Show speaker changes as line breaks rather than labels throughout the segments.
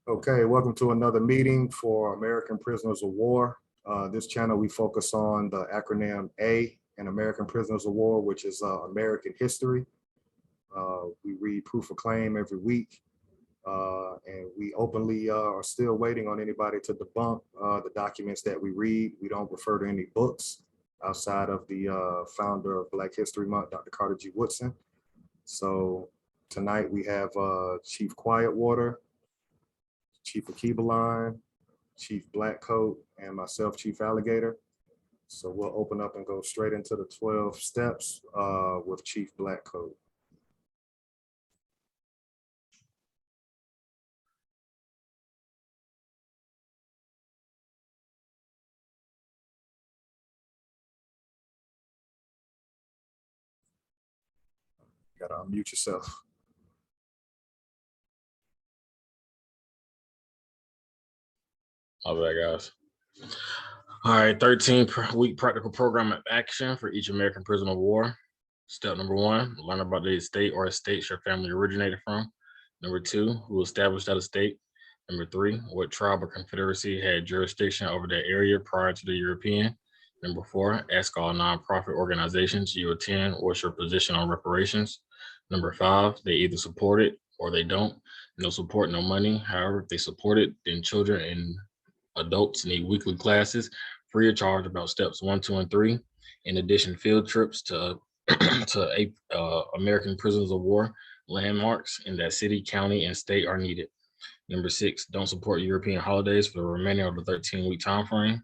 Okay, welcome to another meeting for American Prisoners of War. This channel, we focus on the acronym A in American Prisoners of War, which is American history. We read proof of claim every week, and we openly are still waiting on anybody to debunk the documents that we read. We don't refer to any books outside of the founder of Black History Month, Dr. Carter G. Woodson. So tonight we have Chief Quietwater, Chief Akibaline, Chief Blackcoat, and myself, Chief Alligator. So we'll open up and go straight into the 12 steps with Chief Blackcoat. You gotta unmute yourself.
All right, guys. All right, 13-week practical program of action for each American prisoner of war. Step number 1, learn about the state or estates your family originated from. Number 2, who established that estate. Number 3, what tribe or confederacy had jurisdiction over that area prior to the European. Number 4, ask all nonprofit organizations you attend what's your position on reparations. Number 5, they either support it or they don't. No support, no money. However, if they support it, then children and adults need weekly classes free of charge about steps 1, 2, and 3. In addition, field trips to American Prisoners of War landmarks in that city, county, and state are needed. Number 6, don't support European holidays for the remainder of the 13-week time frame.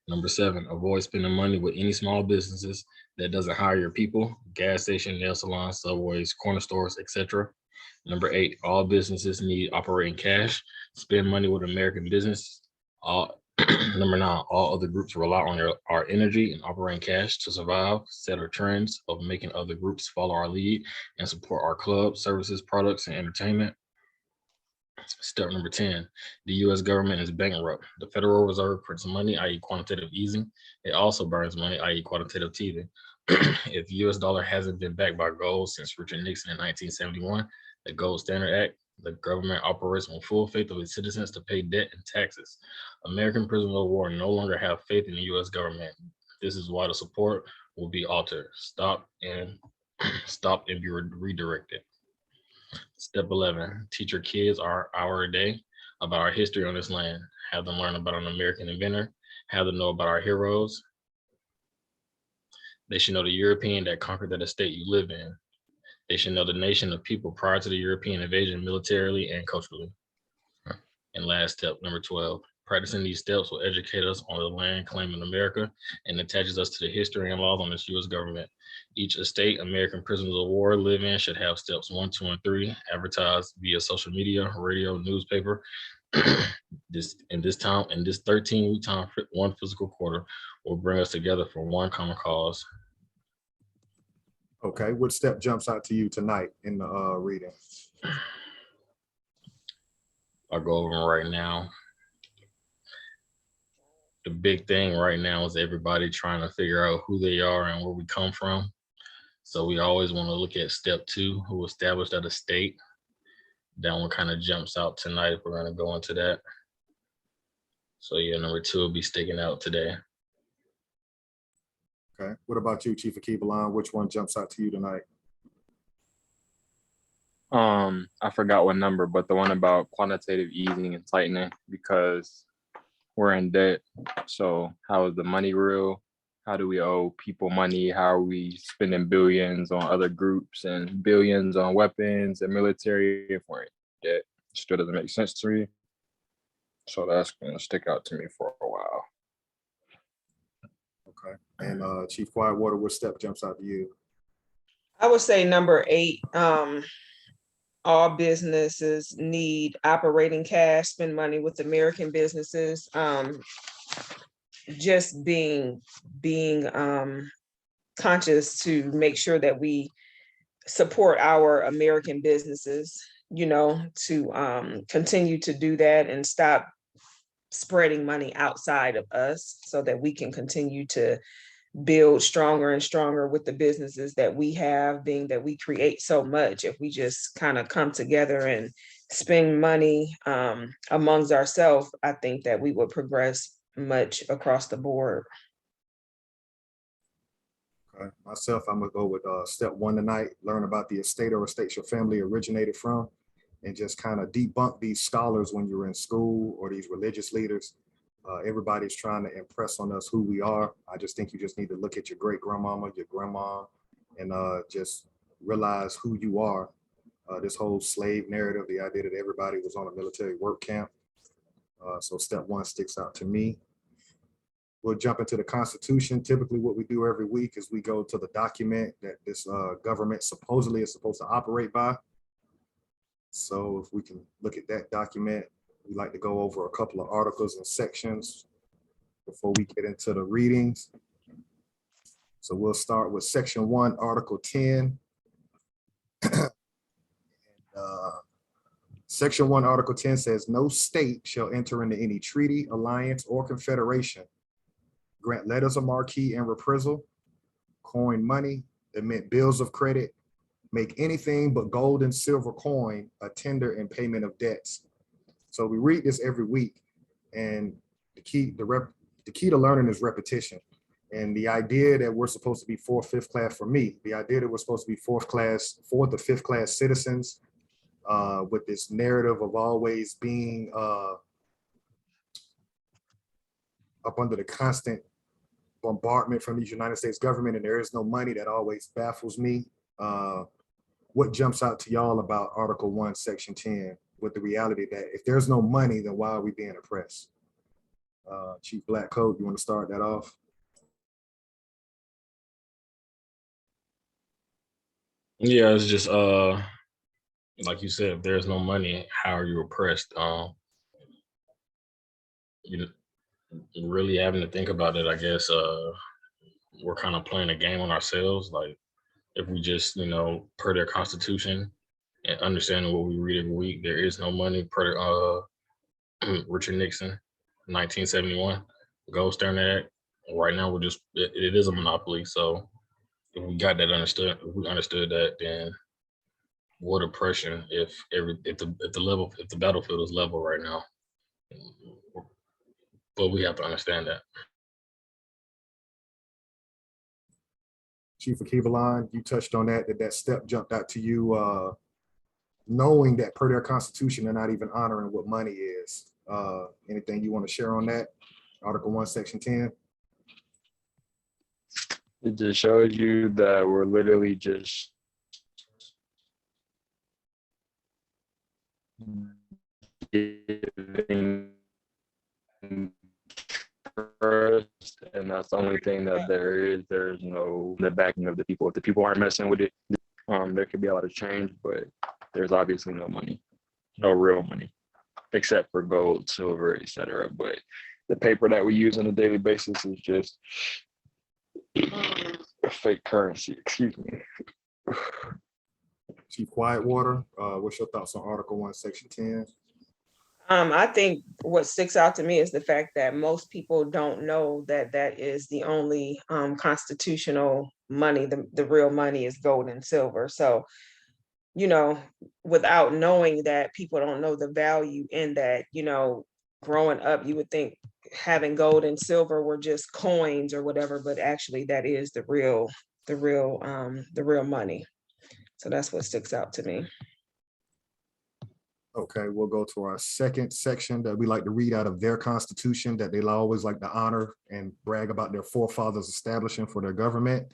Number 7, avoid spending money with any small businesses that doesn't hire your people, gas station, nail salons, subways, corner stores, etc. Number 8, all businesses need operating cash. Spend money with American business. Number 9, all other groups rely on our energy and operating cash to survive. Set our trends of making other groups follow our lead and support our clubs, services, products, and entertainment. Step number 10, the U.S. government is bankrupt. The Federal Reserve prints money, i.e. quantitative easing. It also burns money, i.e. quantitative teething. If the U.S. dollar hasn't been backed by gold since Richard Nixon in 1971, the Gold Standard Act, the government operates on full faith of its citizens to pay debt and taxes. American prisoners of war no longer have faith in the U.S. government. This is why the support will be altered. Stop and be redirected. Step 11, teach your kids our hour a day about our history on this land. Have them learn about an American inventor. Have them know about our heroes. They should know the European that conquered that estate you live in. They should know the nation of people prior to the European invasion militarily and culturally. And last step, number 12, practicing these steps will educate us on the land claim in America and attaches us to the history and laws on this U.S. government. Each estate American prisoners of war live in should have steps 1, 2, and 3 advertised via social media, radio, newspaper. This 13-week time, one physical quarter will bring us together for one common cause.
Okay, what step jumps out to you tonight in the reading?
I'll go over them right now. The big thing right now is everybody trying to figure out who they are and where we come from. So we always want to look at step 2, who established that estate. That one kind of jumps out tonight if we're going to go into that. So yeah, number 2 will be sticking out today.
Okay, what about you, Chief Akibaline? Which one jumps out to you tonight?
I forgot what number, but the one about quantitative easing and tightening, because we're in debt. So how is the money real? How do we owe people money? How are we spending billions on other groups and billions on weapons and military if we're in debt? It still doesn't make sense to me. So that's going to stick out to me for a while.
Okay, and Chief Quietwater, what step jumps out to you?
I would say number 8, all businesses need operating cash, spend money with American businesses. Just being conscious to make sure that we support our American businesses, you know, to continue to do that and stop spreading money outside of us so that we can continue to build stronger and stronger with the businesses that we have, being that we create so much. If we just kind of come together and spend money amongst ourselves, I think that we would progress much across the board.
Okay. Myself, I'm gonna go with step one tonight, learn about the estate or estates your family originated from, and just kind of debunk these scholars when you're in school or these religious leaders. Everybody's trying to impress on us who we are. I just think you just need to look at your great grandmama, your grandma, and just realize who you are. This whole slave narrative, the idea that everybody was on a military work camp. So step one sticks out to me. We'll jump into the Constitution. Typically what we do every week is we go to the document that this government supposedly is supposed to operate by. So if we can look at that document, we like to go over a couple of articles and sections before we get into the readings. So we'll start with section 1, article 10. Section 1, article 10 says, no state shall enter into any treaty, alliance, or confederation, grant letters of marque and reprisal, coin money, emit bills of credit, make anything but gold and silver coin a tender in payment of debts. So we read this every week, and the key to learning is repetition. And the idea that we're supposed to be fourth, fifth class, for me, the idea that we're supposed to be fourth or fifth class citizens, with this narrative of always being up under the constant bombardment from the United States government, and there is no money, that always baffles me. What jumps out to y'all about Article 1, Section 10, with the reality that if there's no money, then why are we being oppressed? Chief Blackcoat, you want to start that off?
Yeah, it's just like you said, if there's no money, how are you oppressed? You really having to think about it, I guess. We're kind of playing a game on ourselves. Like, if we just, per their constitution and understanding what we read every week, there is no money per Richard Nixon, 1971, gold standard act. Right now, it is a monopoly. So if we got that understood, if we understood that, then what oppression if the battlefield is level right now? But we have to understand that.
Chief Akivalan, you touched on that step jumped out to you, knowing that per their constitution, they're not even honoring what money is. Anything you want to share on that? Article 1, Section 10.
It just shows you that we're literally just giving trust, and that's the only thing that there is. There's no the backing of the people. If the people aren't messing with it, there could be a lot of change, but there's obviously no money, no real money, except for gold, silver, etc. But the paper that we use on a daily basis is just a fake currency. Excuse me.
Chief Quietwater, what's your thoughts on Article 1, Section 10?
I think what sticks out to me is the fact that most people don't know that that is the only constitutional money. The real money is gold and silver. So, without knowing that, people don't know the value in that. Growing up, you would think having gold and silver were just coins or whatever, but actually that is the real money. So that's what sticks out to me.
Okay, we'll go to our second section that we like to read out of their constitution that they always like to honor and brag about their forefathers establishing for their government.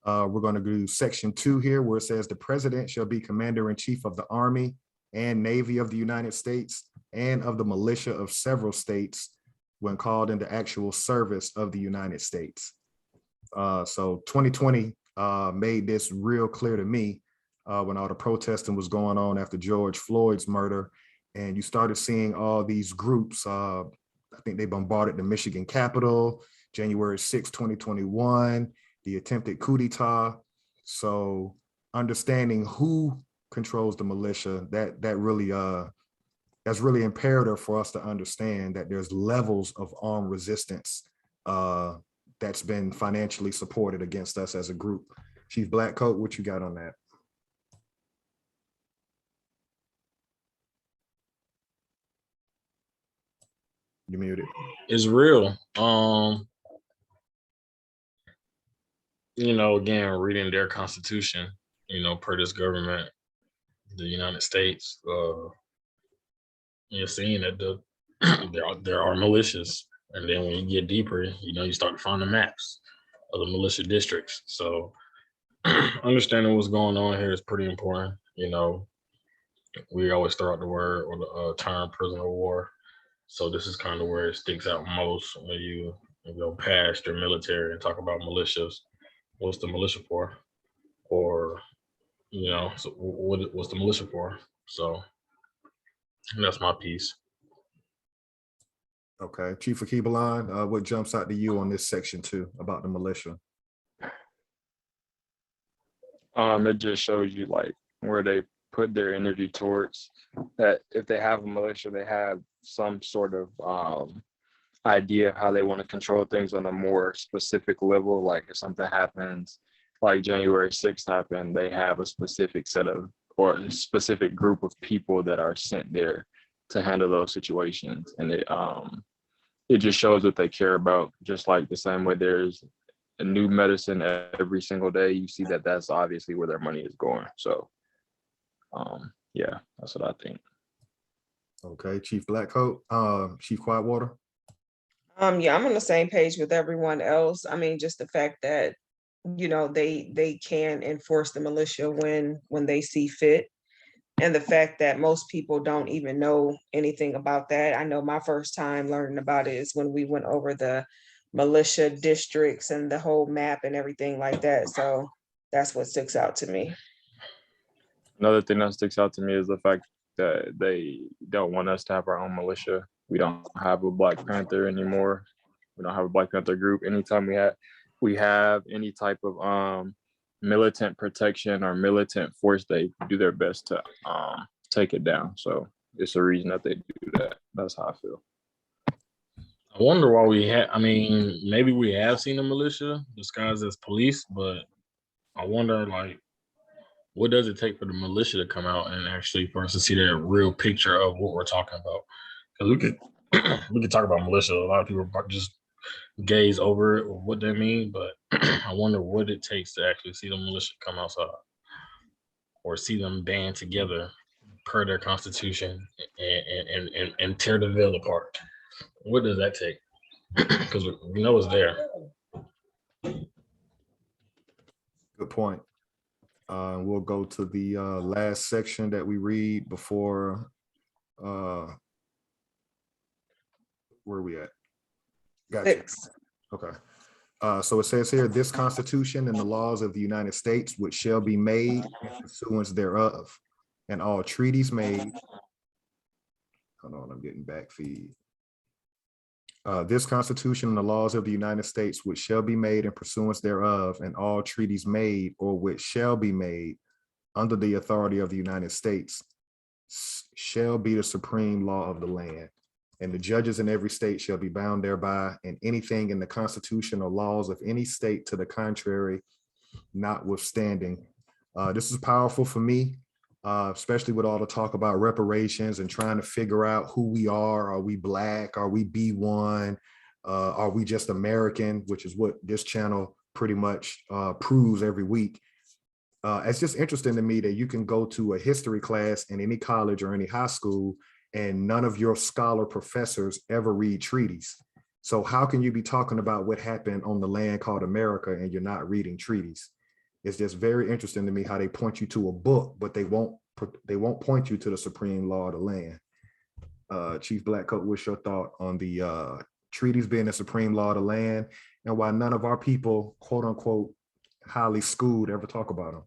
We're going to do section 2 here, where it says the president shall be commander-in-chief of the Army and Navy of the United States and of the militia of several states when called into actual service of the United States. So 2020 made this real clear to me. When all the protesting was going on after George Floyd's murder, and you started seeing all these groups. I think they bombarded the Michigan Capitol, January 6, 2021, the attempted coup d'etat. So understanding who controls the militia, that's really imperative for us to understand that there's levels of armed resistance that's been financially supported against us as a group. Chief Blackcoat, what you got on that? You muted.
It's real. You know, again, reading their constitution, you know, per this government, the United States, you're seeing that there are militias. And then when you get deeper, you know, you start to find the maps of the militia districts. So understanding what's going on here is pretty important. You know, we always throw out the word or the term prisoner of war. So this is kind of where it sticks out most when you go past your military and talk about militias. What's the militia for? Or, you know, so what's the militia for? So that's my piece.
Okay, Chief Akibalon, what jumps out to you on this section 2 about the militia?
It just shows you like where they put their energy towards, that if they have a militia, they have some sort of idea of how they want to control things on a more specific level. Like if something happens, like January 6th happened, they have a specific set of, or a specific group of people that are sent there to handle those situations. And it just shows what they care about. Just like the same way there's a new medicine every single day, you see that that's obviously where their money is going. So yeah, that's what I think.
Okay, Chief Blackcoat, Chief Quietwater.
Yeah, I'm on the same page with everyone else. I mean, just the fact that, you know, they can enforce the militia when they see fit. And the fact that most people don't even know anything about that. I know my first time learning about it is when we went over the militia districts and the whole map and everything like that. So that's what sticks out to me.
Another thing that sticks out to me is the fact that they don't want us to have our own militia. We don't have a Black Panther anymore. We don't have a Black Panther group. Anytime we have any type of militant protection or militant force, they do their best to take it down. So it's a reason that they do that. That's how I feel.
I wonder why I mean, maybe we have seen a militia disguised as police, but I wonder, like, what does it take for the militia to come out and actually for us to see that real picture of what we're talking about? Because we could talk about militia. A lot of people just gaze over it or what they mean, but I wonder what it takes to actually see the militia come outside or see them band together per their constitution and tear the veil apart. What does that take? Because we know it's there.
Good point. We'll go to the last section that we read before, where are we at? Gotcha.
6.
Okay. So it says here, this Constitution and the laws of the United States, which shall be made in pursuance thereof, and all treaties made. Hold on, I'm getting back feed. This Constitution and the laws of the United States, which shall be made in pursuance thereof, and all treaties made or which shall be made under the authority of the United States, shall be the supreme law of the land. And the judges in every state shall be bound thereby, and anything in the Constitution or laws of any state to the contrary, notwithstanding. This is powerful for me, especially with all the talk about reparations and trying to figure out who we are. Are we Black? Are we B1? Are we just American? Which is what this channel pretty much proves every week. It's just interesting to me that you can go to a history class in any college or any high school and none of your scholar professors ever read treaties. So how can you be talking about what happened on the land called America and you're not reading treaties? It's just very interesting to me how they point you to a book, but they won't point you to the supreme law of the land. Chief Blackcoat, what's your thought on the treaties being the supreme law of the land and why none of our people, quote unquote, highly schooled ever talk about them?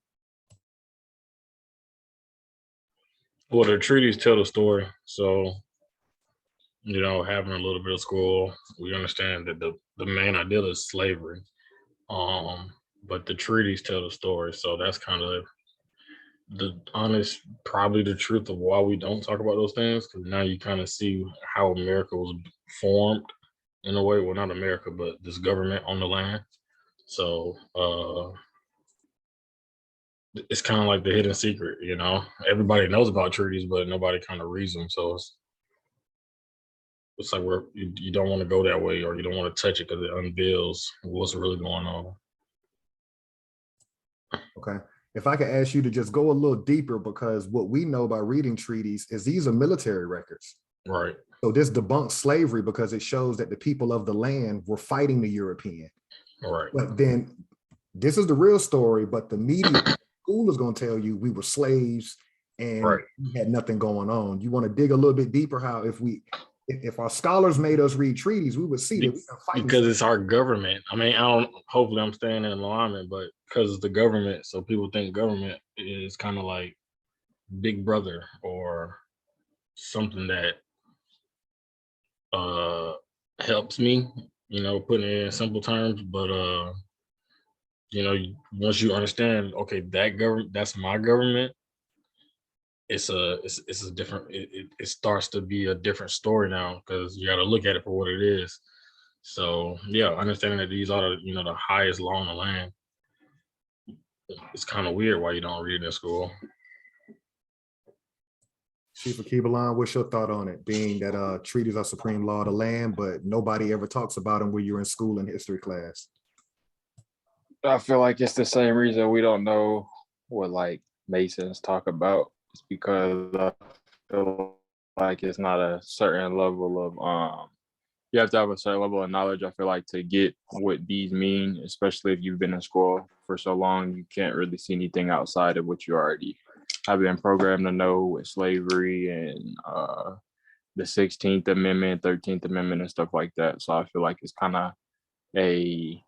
Well, the treaties tell the story. So, you know, having a little bit of school, we understand that the main idea is slavery. But the treaties tell the story. So that's kind of the honest, probably the truth of why we don't talk about those things. Because now you kind of see how America was formed in a way. Well, not America, but this government on the land. So it's kind of like the hidden secret, you know. Everybody knows about treaties, but nobody kind of reads them. So it's like you don't want to go that way, or you don't want to touch it because it unveils what's really going on.
Okay. If I could ask you to just go a little deeper, because what we know by reading treaties is these are military records.
Right.
So this debunks slavery because it shows that the people of the land were fighting the European.
Right.
But then this is the real story, but the media school is going to tell you we were slaves and
Right.
we had nothing going on. You want to dig a little bit deeper how if our scholars made us read treaties, we would see that we are fighting.
Because it's our government. I mean, hopefully I'm staying in alignment, but because it's the government, so people think government is kind of like Big Brother or something that helps me, you know, putting it in simple terms. But you know, once you understand, okay, that's my government, it's a different, it starts to be a different story now, because you got to look at it for what it is. So yeah, understanding that these are the, you know, the highest law in the land, it's kind of weird why you don't read it in school.
Chief Akibalan, what's your thought on it, being that treaties are supreme law of the land, but nobody ever talks about them when you're in school in history class?
I feel like it's the same reason we don't know what like Masons talk about. It's because I feel like it's not a certain level of you have to have a certain level of knowledge, I feel like, to get what these mean, especially if you've been in school for so long. You can't really see anything outside of what you already have been programmed to know with slavery and the 16th Amendment, 13th Amendment, and stuff like that. So I feel like it's kind of a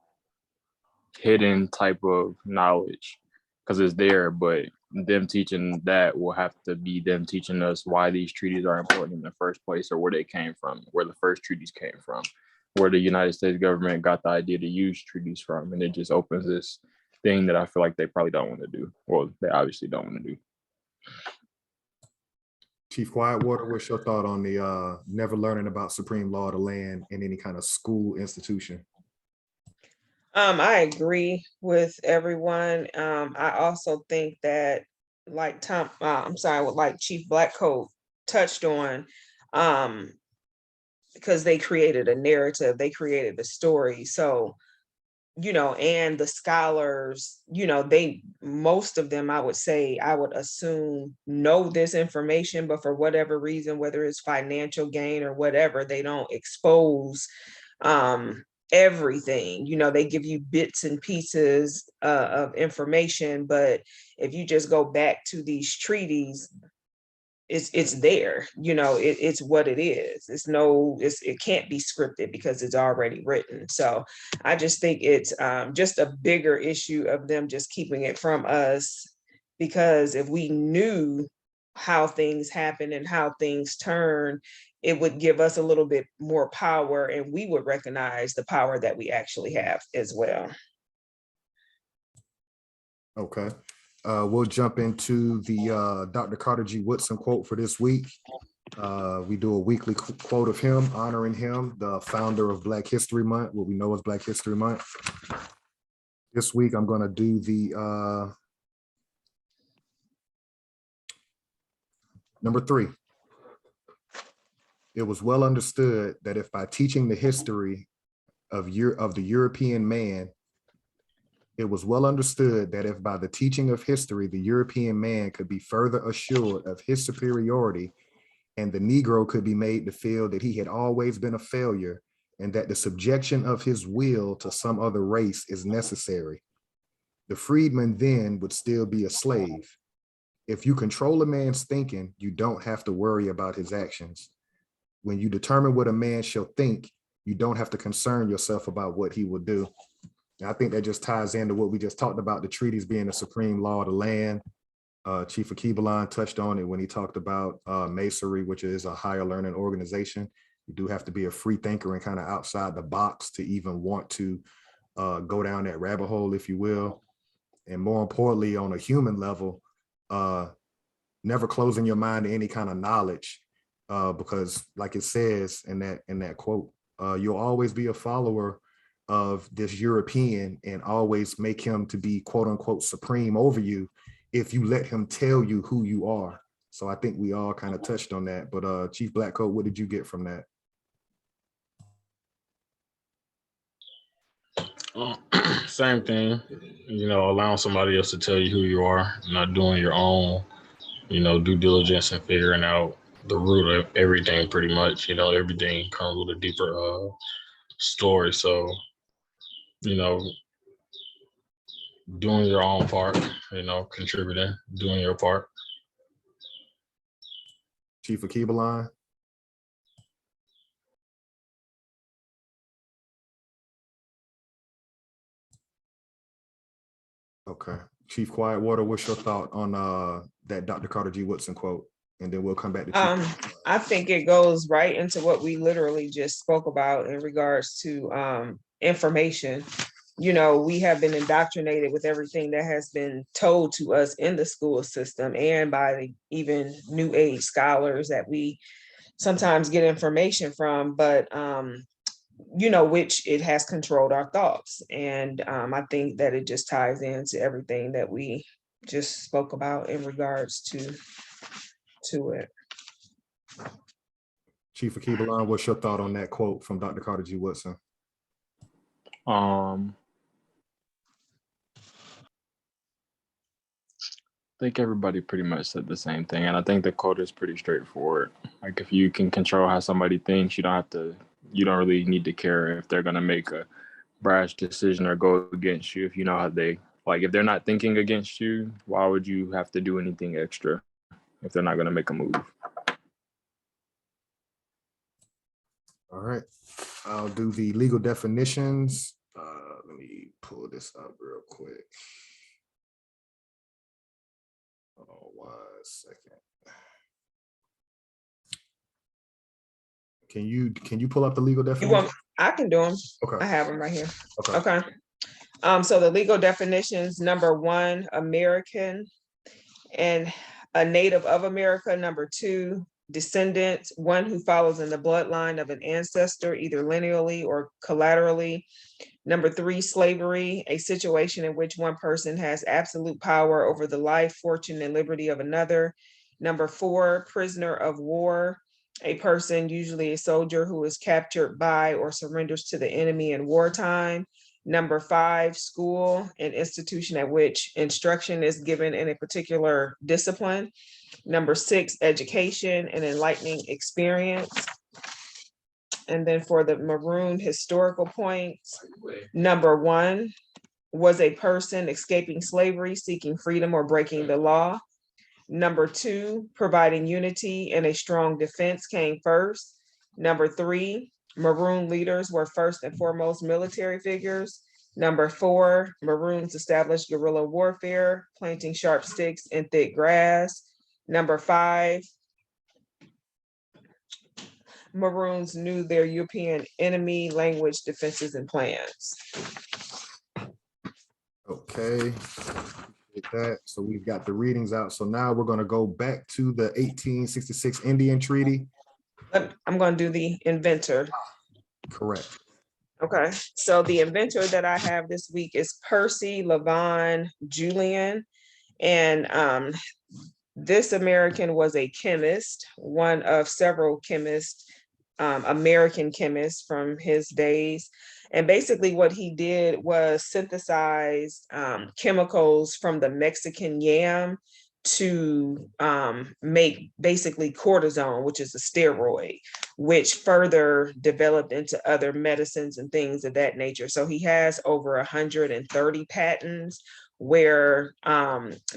hidden type of knowledge because it's there, but them teaching that will have to be them teaching us why these treaties are important in the first place, or where they came from, where the first treaties came from, where the United States government got the idea to use treaties from. And it just opens this thing that I feel like they probably don't want to do. Well, they obviously don't want to do.
Chief Quietwater, what's your thought on the never learning about supreme law of the land in any kind of school institution?
I agree with everyone. I also think that, like like Chief Blackcoat touched on, because they created a narrative, they created a story. So, you know, and the scholars, you know, most of them, I would assume, know this information, but for whatever reason, whether it's financial gain or whatever, they don't expose everything. You know, they give you bits and pieces of information, but if you just go back to these treaties, it's there. You know, it's what it is. It can't be scripted because it's already written. So I just think it's just a bigger issue of them just keeping it from us, because if we knew how things happen and how things turn, it would give us a little bit more power, and we would recognize the power that we actually have as well.
Okay. We'll jump into the Dr. Carter G. Woodson quote for this week. We do a weekly quote of him, honoring him, the founder of Black History Month, what we know as Black History Month. This week, I'm going to do the number 3. It was well understood that if by teaching the history of the European man, it was well understood that if by the teaching of history, the European man could be further assured of his superiority, and the Negro could be made to feel that he had always been a failure, and that the subjection of his will to some other race is necessary, the freedman then would still be a slave. If you control a man's thinking, you don't have to worry about his actions. When you determine what a man shall think, you don't have to concern yourself about what he will do. And I think that just ties into what we just talked about, the treaties being the supreme law of the land. Chief Akibalan touched on it when he talked about Masonry, which is a higher learning organization. You do have to be a free thinker and kind of outside the box to even want to go down that rabbit hole, if you will. And more importantly, on a human level, never closing your mind to any kind of knowledge, because like it says in that quote, you'll always be a follower of this European and always make him to be quote unquote supreme over you if you let him tell you who you are. So I think we all kind of touched on that, but Chief Blackcoat, what did you get from that?
Same thing, allowing somebody else to tell you who you are, not doing your own, due diligence and figuring out the root of everything pretty much. Everything comes with a deeper story. So, doing your own part, contributing, doing your part.
Chief Akibaline? Okay. Chief Quietwater, what's your thought on that Dr. Carter G. Woodson quote? And then we'll come back to Chief.
I think it goes right into what we literally just spoke about in regards to information. We have been indoctrinated with everything that has been told to us in the school system and by even new age scholars that we sometimes get information from, but which it has controlled our thoughts. And I think that it just ties into everything that we just spoke about in regards to it.
Chief Akibaline, what's your thought on that quote from Dr. Carter G. Woodson?
I think everybody pretty much said the same thing, and I think the quote is pretty straightforward. Like, if you can control how somebody thinks, you don't really need to care if they're gonna make a brash decision or go against you. If you know how if they're not thinking against you, why would you have to do anything extra if they're not gonna make a move?
All right, I'll do the legal definitions. Let me pull this up real quick. Oh, 1 second. Can you pull up the legal definitions?
I can do them.
Okay.
I have them right here.
Okay.
So the legal definitions: number 1, American and a native of America. Number 2, descendant, one who follows in the bloodline of an ancestor, either lineally or collaterally. Number 3, slavery, a situation in which one person has absolute power over the life, fortune, and liberty of another. Number 4, prisoner of war, a person, usually a soldier, who is captured by or surrenders to the enemy in wartime. Number 5, school, an institution at which instruction is given in a particular discipline. Number 6, education, an enlightening experience. And then for the maroon historical points, number 1 was a person escaping slavery, seeking freedom, or breaking the law. Number 2, providing unity and a strong defense came first. Number 3, maroon leaders were first and foremost military figures. Number 4, maroons established guerrilla warfare, planting sharp sticks in thick grass. Number 5, maroons knew their European enemy, language, defenses, and plans.
Okay, that. So we've got the readings out. So now we're going to go back to the 1866 Indian Treaty.
I'm going to do the inventor.
Correct.
Okay, so the inventor that I have this week is Percy, Lavonne, Julian, and this American was a chemist, one of several chemists, American chemists from his days. And basically what he did was synthesize chemicals from the Mexican yam to make basically cortisone, which is a steroid, which further developed into other medicines and things of that nature. So he has over 130 patents where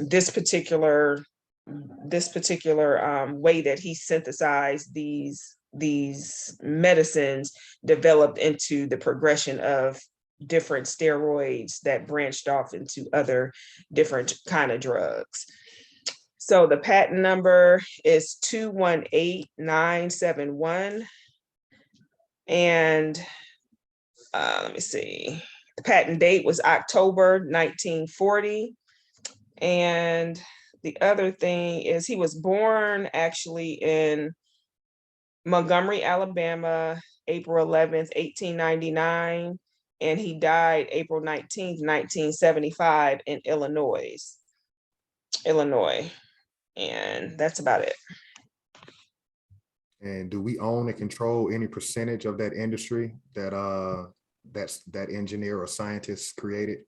this particular way that he synthesized these medicines developed into the progression of different steroids that branched off into other different kind of drugs. So the patent number is 218971. And let me see, the patent date was October 1940. And the other thing is he was born actually in Montgomery, Alabama, April 11th, 1899, and he died April 19th, 1975 in Illinois. And that's about it.
And do we own and control any percentage of that industry that that engineer or scientist created?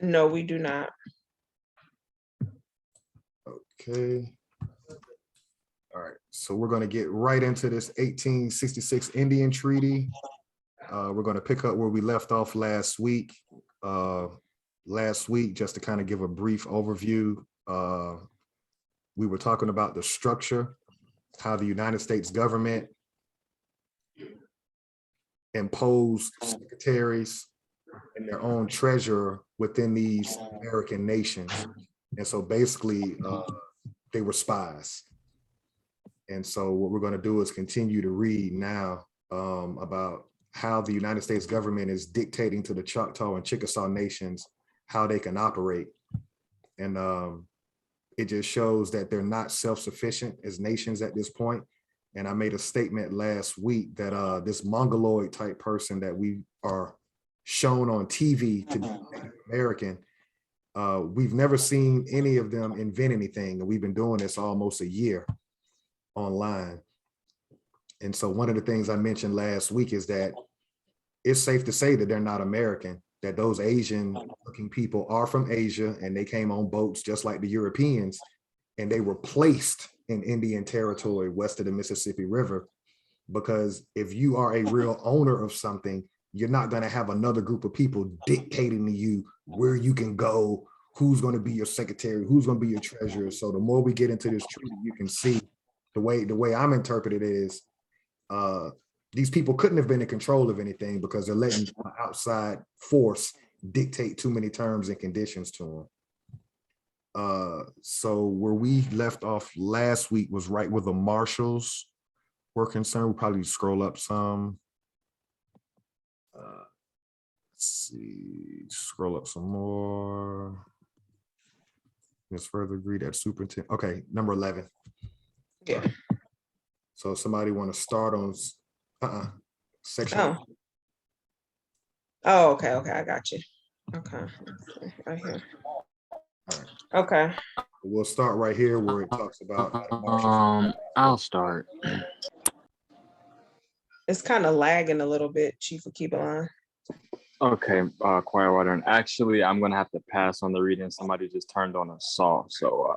No, we do not.
Okay. All right, so we're going to get right into this 1866 Indian Treaty. We're going to pick up where we left off last week. Just to kind of give a brief overview, we were talking about the structure, how the United States government imposed secretaries and their own treasurer within these American nations. And so basically, they were spies. And so what we're going to do is continue to read now about how the United States government is dictating to the Choctaw and Chickasaw nations how they can operate. And it just shows that they're not self-sufficient as nations at this point. And I made a statement last week that this Mongoloid type person that we are shown on TV to be Native American, we've never seen any of them invent anything. And we've been doing this almost a year online. And so one of the things I mentioned last week is that it's safe to say that they're not American, that those Asian looking people are from Asia and they came on boats just like the Europeans, and they were placed in Indian territory west of the Mississippi River, because if you are a real owner of something, you're not going to have another group of people dictating to you where you can go, who's going to be your secretary, who's going to be your treasurer. So the more we get into this treaty, you can see the way I'm interpreting it is these people couldn't have been in control of anything because they're letting outside force dictate too many terms and conditions to them. So where we left off last week was right where the marshals were concerned. We'll probably scroll up some. Let's see, scroll up some more. Let's further agree that superintendent. Okay, number 11.
Yeah.
So somebody want to start on section.
Oh, okay, I got you. Okay, right here. Okay.
We'll start right here where it talks about
I'll start.
It's kind of lagging a little bit, Chief of Keebaline.
Okay, Quiet Water. And actually, I'm gonna have to pass on the reading. Somebody just turned on a saw, so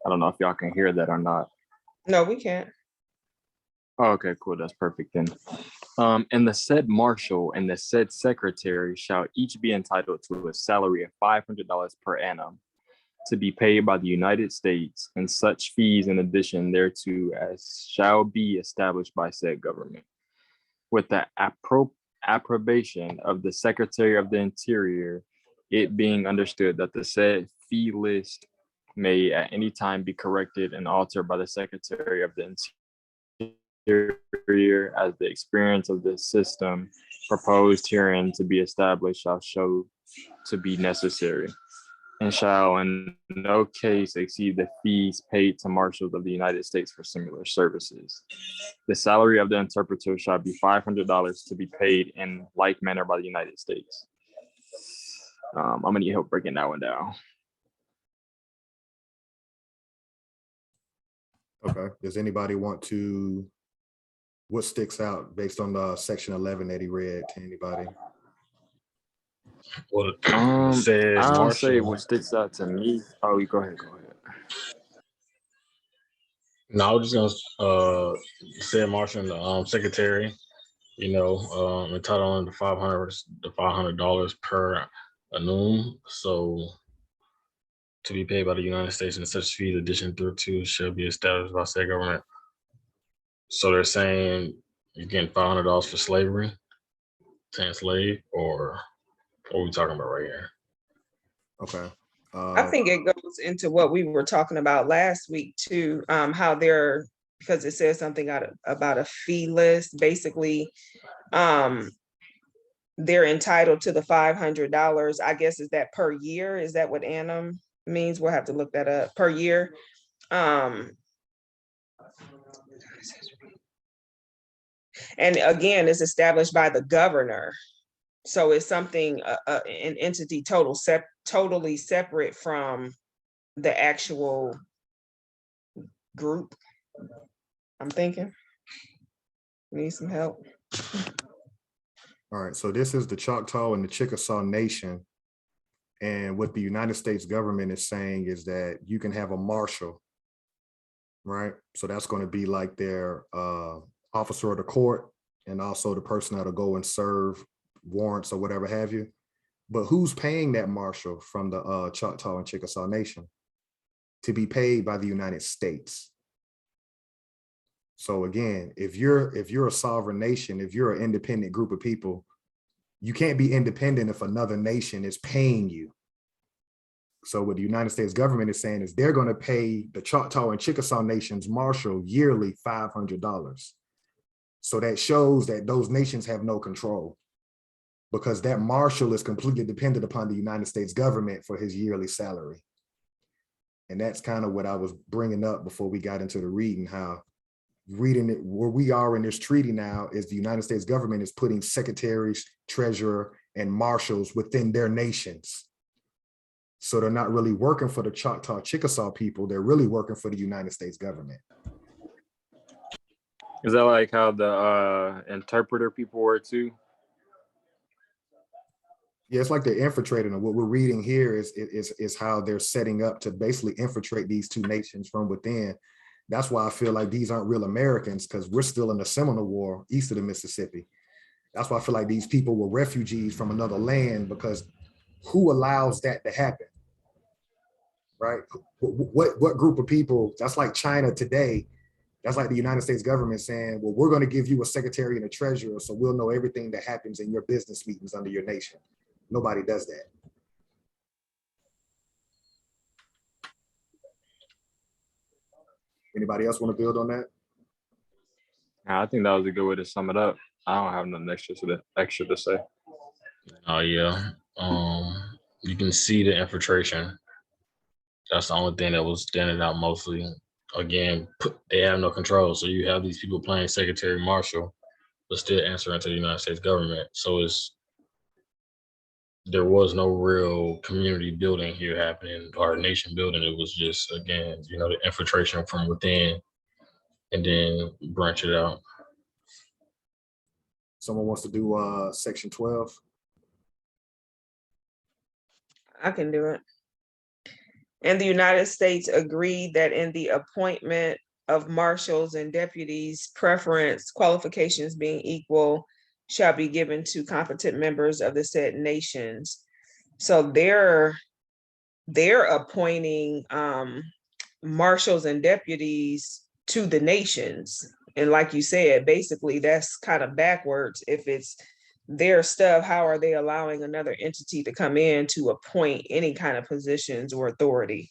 I don't know if y'all can hear that or not.
No, we can't.
Oh, okay, cool. That's perfect then. And the said marshal and the said secretary shall each be entitled to a salary of $500 per annum to be paid by the United States, and such fees in addition thereto as shall be established by said government, with the approbation of the Secretary of the Interior, it being understood that the said fee list may at any time be corrected and altered by the Secretary of the Interior as the experience of the system proposed herein to be established shall show to be necessary, and shall in no case exceed the fees paid to marshals of the United States for similar services. The salary of the interpreter shall be $500 to be paid in like manner by the United States. I'm gonna need help breaking that one down.
Okay, does anybody want to, what sticks out based on the section 11 that he read to anybody?
Well,
I'll
Marshall.
say what sticks out to me. Oh, you go ahead.
No, I was just gonna say Marshall and the secretary, entitled the $500 per annum. So to be paid by the United States and such fees addition thereto shall be established by said government. So they're saying you're getting $500 for slavery, to enslave, or what are we talking about right here?
Okay.
I think it goes into what we were talking about last week too, how they're, because it says something about a fee list, basically, they're entitled to the $500. I guess, is that per year? Is that what annum means? We'll have to look that up. Per year. And again, it's established by the governor. So it's something, an entity totally separate from the actual group. I'm thinking. Need some help.
All right, so this is the Choctaw and the Chickasaw Nation. And what the United States government is saying is that you can have a marshal, right? So that's going to be like their officer of the court and also the person that'll go and serve warrants or whatever have you. But who's paying that marshal from the Choctaw and Chickasaw Nation? To be paid by the United States. So again, if you're a sovereign nation, if you're an independent group of people, you can't be independent if another nation is paying you. So what the United States government is saying is they're going to pay the Choctaw and Chickasaw Nations marshal yearly $500. So that shows that those nations have no control, because that marshal is completely dependent upon the United States government for his yearly salary. And that's kind of what I was bringing up before we got into the reading, how reading it, where we are in this treaty now is the United States government is putting secretaries, treasurer, and marshals within their nations. So they're not really working for the Choctaw Chickasaw people, they're really working for the United States government.
Is that like how the interpreter people were too?
Yeah, it's like they're infiltrating them. What we're reading here is how they're setting up to basically infiltrate these two nations from within. That's why I feel like these aren't real Americans, because we're still in the Seminole War east of the Mississippi. That's why I feel like these people were refugees from another land, because who allows that to happen, right? What group of people? That's like China today. That's like the United States government saying, well, we're going to give you a secretary and a treasurer, so we'll know everything that happens in your business meetings under your nation. Nobody does that. Anybody else want to build on that?
I think that was a good way to sum it up. I don't have nothing extra to say.
Oh yeah. You can see the infiltration. That's the only thing that was standing out mostly. Again, they have no control. So you have these people playing Secretary Marshal, but still answering to the United States government. So there was no real community building here happening or nation building. It was just, again, the infiltration from within and then branch it out.
Someone wants to do section 12?
I can do it. And the United States agreed that in the appointment of marshals and deputies, preference, qualifications being equal, shall be given to competent members of the said nations. So they're appointing marshals and deputies to the nations. And like you said, basically that's kind of backwards. If it's their stuff, how are they allowing another entity to come in to appoint any kind of positions or authority?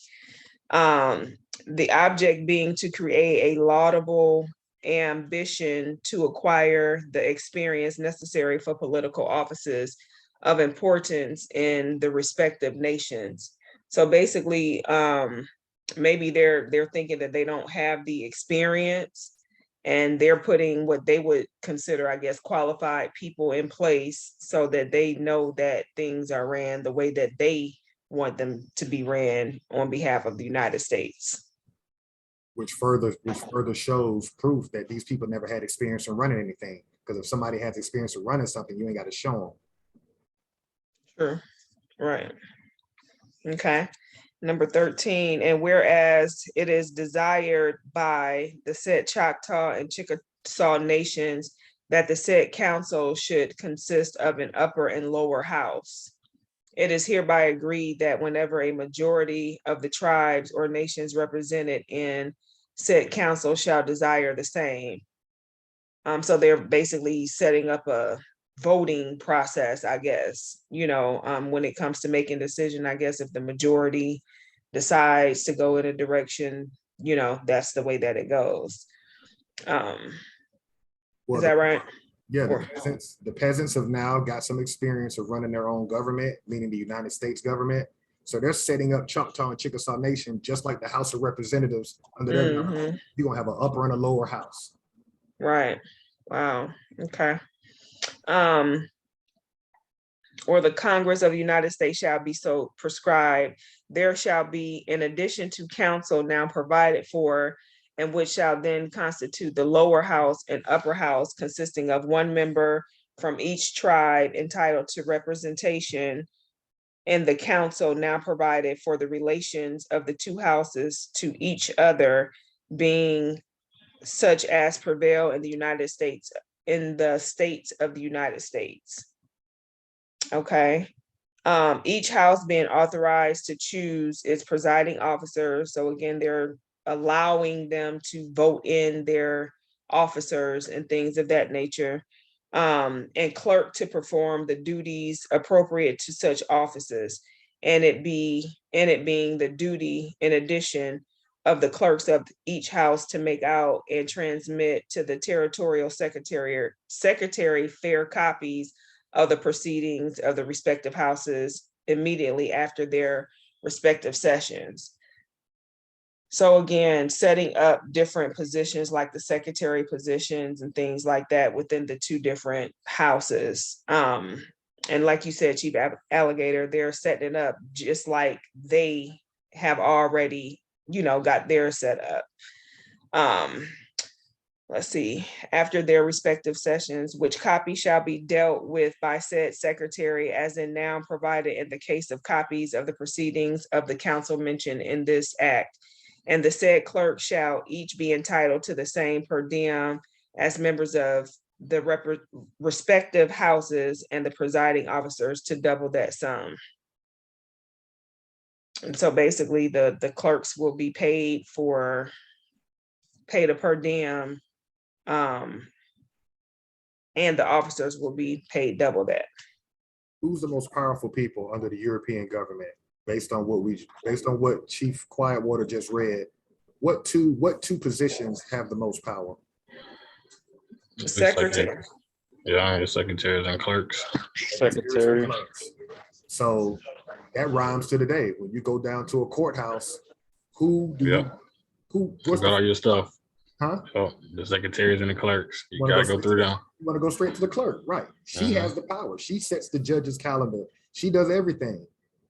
The object being to create a laudable ambition to acquire the experience necessary for political offices of importance in the respective nations. So basically, maybe they're thinking that they don't have the experience, and they're putting what they would consider, I guess, qualified people in place so that they know that things are ran the way that they want them to be ran on behalf of the United States.
Which further shows proof that these people never had experience in running anything. Because if somebody has experience in running something, you ain't got to show them.
Sure, right. Okay. Number 13, and whereas it is desired by the said Choctaw and Chickasaw nations that the said council should consist of an upper and lower house, it is hereby agreed that whenever a majority of the tribes or nations represented in said council shall desire the same. So they're basically setting up a voting process, I guess, when it comes to making decision. I guess if the majority decides to go in a direction, that's the way that it goes. Is that right?
Yeah, the peasants have now got some experience of running their own government, meaning the United States government. So they're setting up Choctaw and Chickasaw Nation, just like the House of Representatives under their government. You're gonna have an upper and a lower house.
Right. Wow, okay. Or the Congress of the United States shall be so prescribed, there shall be, in addition to council now provided for, and which shall then constitute the lower house and upper house, consisting of one member from each tribe entitled to representation, and the council now provided for the relations of the two houses to each other, being such as prevail in the United States, in the states of the United States. Okay. Each house being authorized to choose its presiding officer. So again, they're allowing them to vote in their officers and things of that nature. And clerk to perform the duties appropriate to such offices. And it being the duty, in addition, of the clerks of each house to make out and transmit to the territorial secretary fair copies of the proceedings of the respective houses immediately after their respective sessions. So again, setting up different positions like the secretary positions and things like that within the two different houses. And like you said, Chief Alligator, they're setting it up just like they have already, got theirs set up. Let's see, after their respective sessions, which copy shall be dealt with by said secretary as in now provided in the case of copies of the proceedings of the council mentioned in this act. And the said clerk shall each be entitled to the same per diem as members of the respective houses and the presiding officers to double that sum. And so basically the clerks will be paid a per diem, and the officers will be paid double that.
Who's the most powerful people under the European government? Based on what Chief Quietwater just read, what two positions have the most power?
The secretary.
Yeah, the secretaries and clerks.
Secretary.
So that rhymes to the day. When you go down to a courthouse, what's
got all your stuff?
Huh?
Oh, the secretaries and the clerks. You gotta go through them.
You want to go straight to the clerk, right? She has the power. She sets the judge's calendar. She does everything.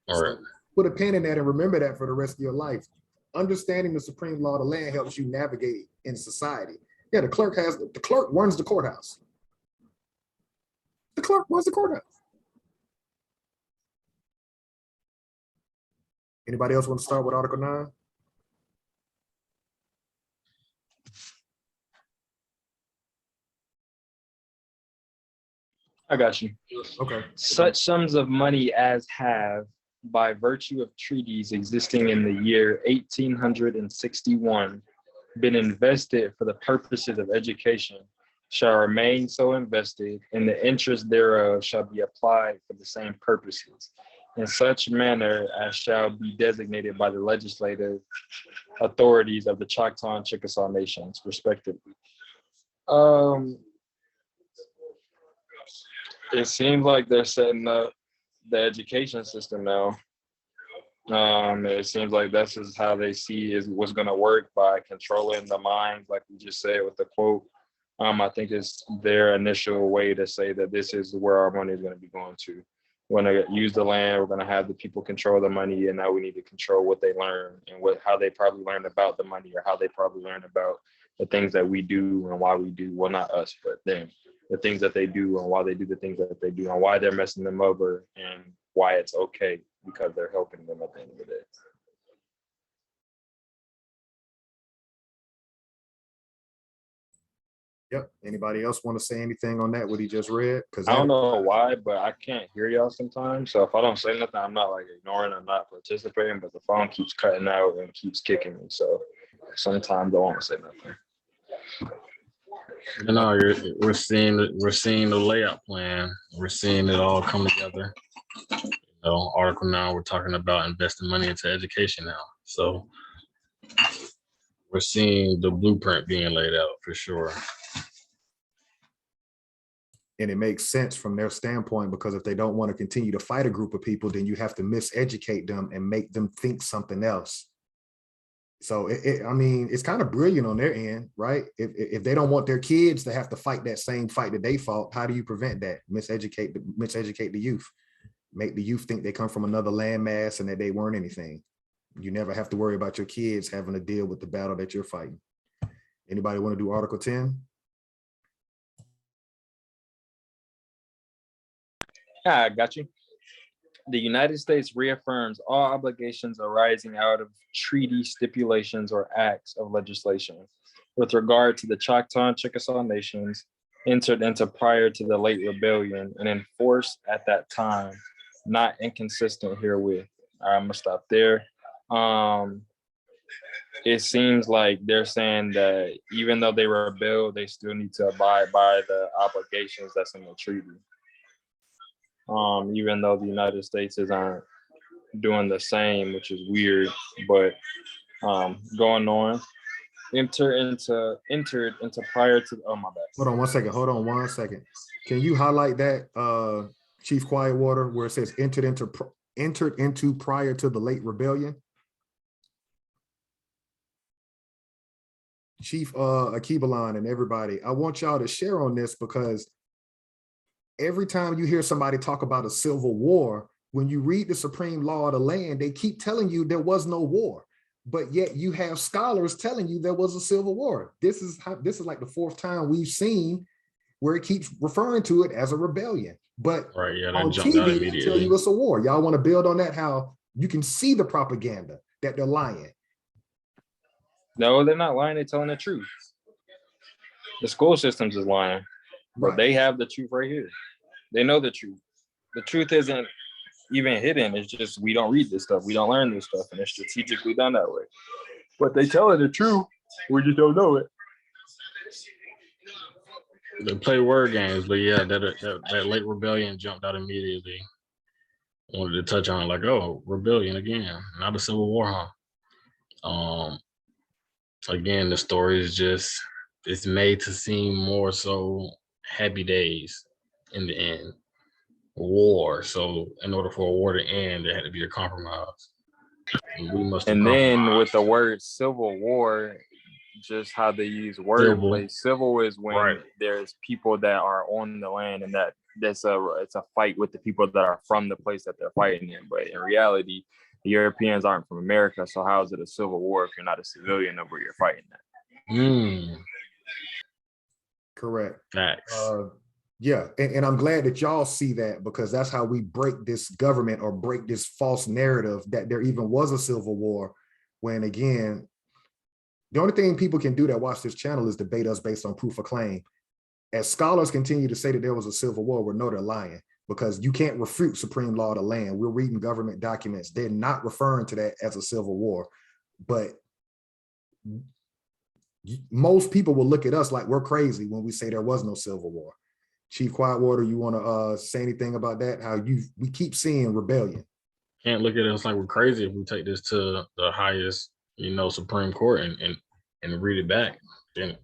All right.
Put a pin in that and remember that for the rest of your life. Understanding the supreme law of the land helps you navigate in society. Yeah, the clerk runs the courthouse. The clerk runs the courthouse. Anybody else want to start with Article 9?
I got you.
Okay.
Such sums of money as have, by virtue of treaties existing in the year 1861, been invested for the purposes of education, shall remain so invested, and the interest thereof shall be applied for the same purposes, in such manner as shall be designated by the legislative authorities of the Choctaw and Chickasaw nations, respectively. It seems like they're setting up the education system now. It seems like this is how they see is what's going to work, by controlling the minds, like we just said with the quote. I think it's their initial way to say that this is where our money is going to be going to. We're going to use the land, we're going to have the people control the money, and now we need to control what they learn and how they probably learn about the money, or how they probably learn about the things that we do and why we do. Well, not us, but them. The things that they do and why they do the things that they do and why they're messing them over and why it's okay, because they're helping them at the end of the day.
Yep. Anybody else want to say anything on that, what he just read? Because
I don't know why, but I can't hear y'all sometimes. So if I don't say nothing, I'm not like ignoring or not participating, but the phone keeps cutting out and keeps kicking me. So sometimes I won't say nothing.
No, we're seeing the layout plan. We're seeing it all come together. Article 9, we're talking about investing money into education now. So we're seeing the blueprint being laid out for sure.
And it makes sense from their standpoint, because if they don't want to continue to fight a group of people, then you have to miseducate them and make them think something else. So I mean, it's kind of brilliant on their end, right? If they don't want their kids to have to fight that same fight that they fought, how do you prevent that? Miseducate the youth, make the youth think they come from another landmass and that they weren't anything. You never have to worry about your kids having to deal with the battle that you're fighting. Anybody want to do Article 10?
Yeah, I got you. The United States reaffirms all obligations arising out of treaty stipulations or acts of legislation with regard to the Choctaw and Chickasaw nations entered into prior to the late rebellion and enforced at that time, not inconsistent herewith. All right, I'm gonna stop there. It seems like they're saying that even though they rebel, they still need to abide by the obligations that's in the treaty. Even though the United States isn't doing the same, which is weird, but going on, entered into prior to, oh my bad.
Hold on 1 second. Can you highlight that, Chief Quietwater, where it says entered into prior to the late rebellion? Chief Akibalon and everybody, I want y'all to share on this, because every time you hear somebody talk about a civil war, when you read the supreme law of the land, they keep telling you there was no war, but yet you have scholars telling you there was a civil war. This is like the fourth time we've seen where it keeps referring to it as a rebellion, but
Right, yeah, that
on
jumped out
TV they tell
immediately.
you it's a war. Y'all want to build on that, how you can see the propaganda that they're lying.
No, they're not lying. They're telling the truth. The school systems is lying, but
Right.
they have the truth right here. They know the truth. The truth isn't even hidden. It's just we don't read this stuff. We don't learn this stuff, and it's strategically done that way. But they telling the truth. We just don't know it.
They play word games, but yeah, that late rebellion jumped out immediately. Wanted to touch on like, oh, rebellion again, not a civil war, huh? Again, the story is just, it's made to seem more so happy days in the end. War. So in order for a war to end, there had to be a compromise. We must have
And then
compromised.
with the word civil war, just how they use wordplay. Civil is when
Right.
there's people that are on the land, and it's a fight with the people that are from the place that they're fighting in. But in reality, the Europeans aren't from America, so how is it a civil war if you're not a civilian of where you're fighting at?
Correct.
Facts.
Yeah, and I'm glad that y'all see that, because that's how we break this government or break this false narrative that there even was a civil war, when again, the only thing people can do that watch this channel is debate us based on proof of claim. As scholars continue to say that there was a civil war, we know they're lying, because you can't refute supreme law of the land. We're reading government documents. They're not referring to that as a civil war, but most people will look at us like we're crazy when we say there was no civil war. Chief Quietwater, you want to say anything about that? How we keep seeing rebellion.
Can't look at us like we're crazy if we take this to the highest, Supreme Court and read it back. Then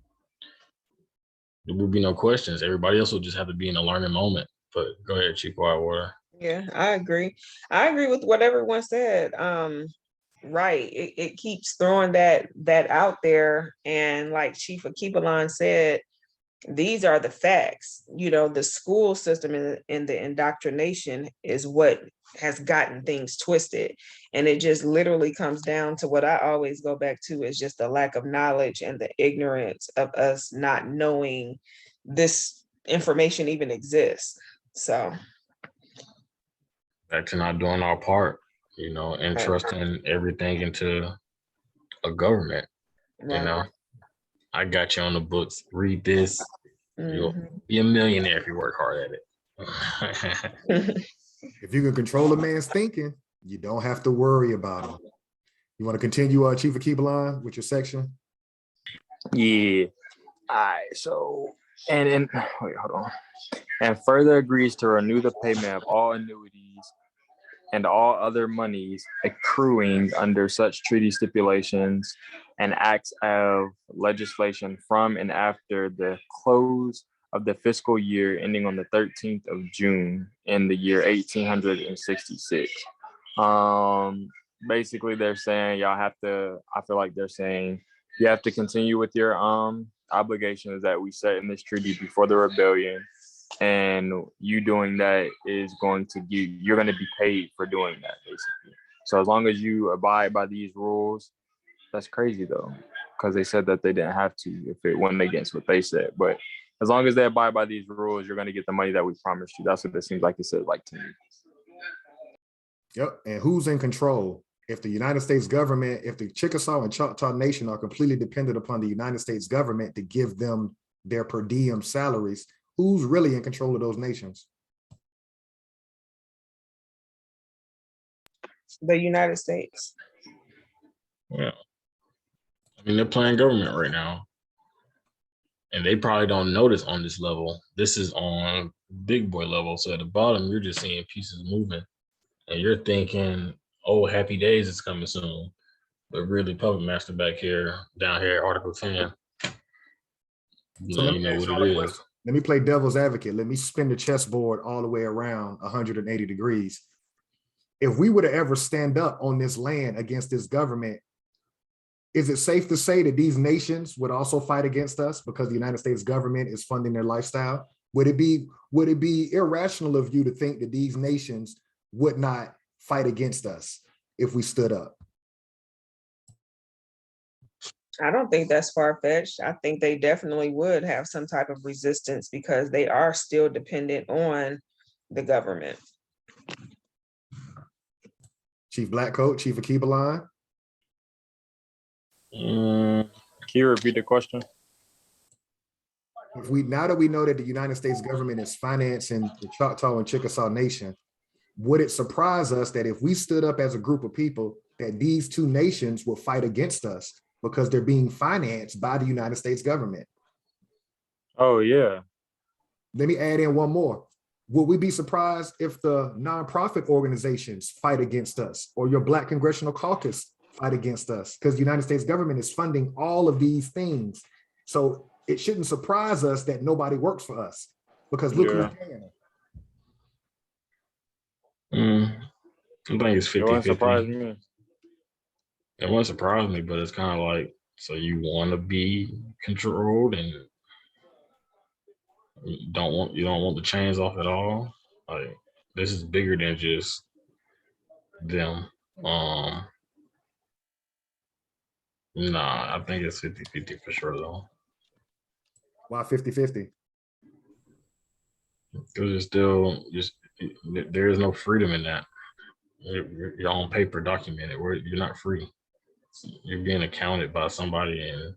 there will be no questions. Everybody else will just have to be in a learning moment. But go ahead, Chief Whitewater.
Yeah, I agree. I agree with what everyone said. Right. It keeps throwing that out there. And like Chief Akibalon said, these are the facts. The school system and the indoctrination is what has gotten things twisted. And it just literally comes down to what I always go back to, is just the lack of knowledge and the ignorance of us not knowing this information even exists. So
back to not doing our part, and trusting everything into a government.
right.
I got you on the books. Read this. You'll be a millionaire if you work hard at it.
If you can control a man's thinking, you don't have to worry about him. You want to continue, Chief Akibalon, with your section?
Yeah. All right. So, and wait, hold on. And further agrees to renew the payment of all annuities and all other monies accruing under such treaty stipulations and acts of legislation from and after the close of the fiscal year ending on the 13th of June in the year 1866. basically they're saying y'all have to, I feel like they're saying you have to continue with your obligations that we set in this treaty before the rebellion. And you doing that is going to give, you're going to be paid for doing that, basically. So as long as you abide by these rules, that's crazy though, because they said that they didn't have to if it went against what they said. But as long as they abide by these rules, you're going to get the money that we promised you. That's what it seems like it said, like to me.
Yep. And who's in control? If the United States government, if the Chickasaw and Choctaw Nation are completely dependent upon the United States government to give them their per diem salaries, who's really in control of those nations?
The United States.
Yeah. I mean, they're playing government right now. And they probably don't notice on this level. This is on big boy level. So at the bottom, you're just seeing pieces moving. And you're thinking, oh, happy days is coming soon. But really, Puppet Master back here, down here, Article 10.
So let
You
me
know
ask
what
y'all a
it is.
question. Let me play devil's advocate. Let me spin the chessboard all the way around 180 degrees. If we were to ever stand up on this land against this government, is it safe to say that these nations would also fight against us because the United States government is funding their lifestyle? Would it be irrational of you to think that these nations would not fight against us if we stood up?
I don't think that's far-fetched. I think they definitely would have some type of resistance because they are still dependent on the government.
Chief Blackcoat, Chief Akibaline.
Can you repeat the question?
If we, now that we know that the United States government is financing the Choctaw and Chickasaw Nation, would it surprise us that if we stood up as a group of people, that these two nations will fight against us because they're being financed by the United States government?
Oh, yeah.
Let me add in one more. Would we be surprised if the nonprofit organizations fight against us, or your Black Congressional Caucus fight against us? Because the United States government is funding all of these things. So it shouldn't surprise us that nobody works for us, because look who's paying them.
I think it's 50-50.
It wouldn't surprise me.
It wouldn't surprise me, but it's kind of like, so you want to be controlled and you don't want the chains off at all. Like, this is bigger than just them. Nah, I think it's 50-50 for sure though.
Why
50-50?
Because it's still just, there is no freedom in that. You're on paper documented, where you're not free. You're being accounted by somebody, and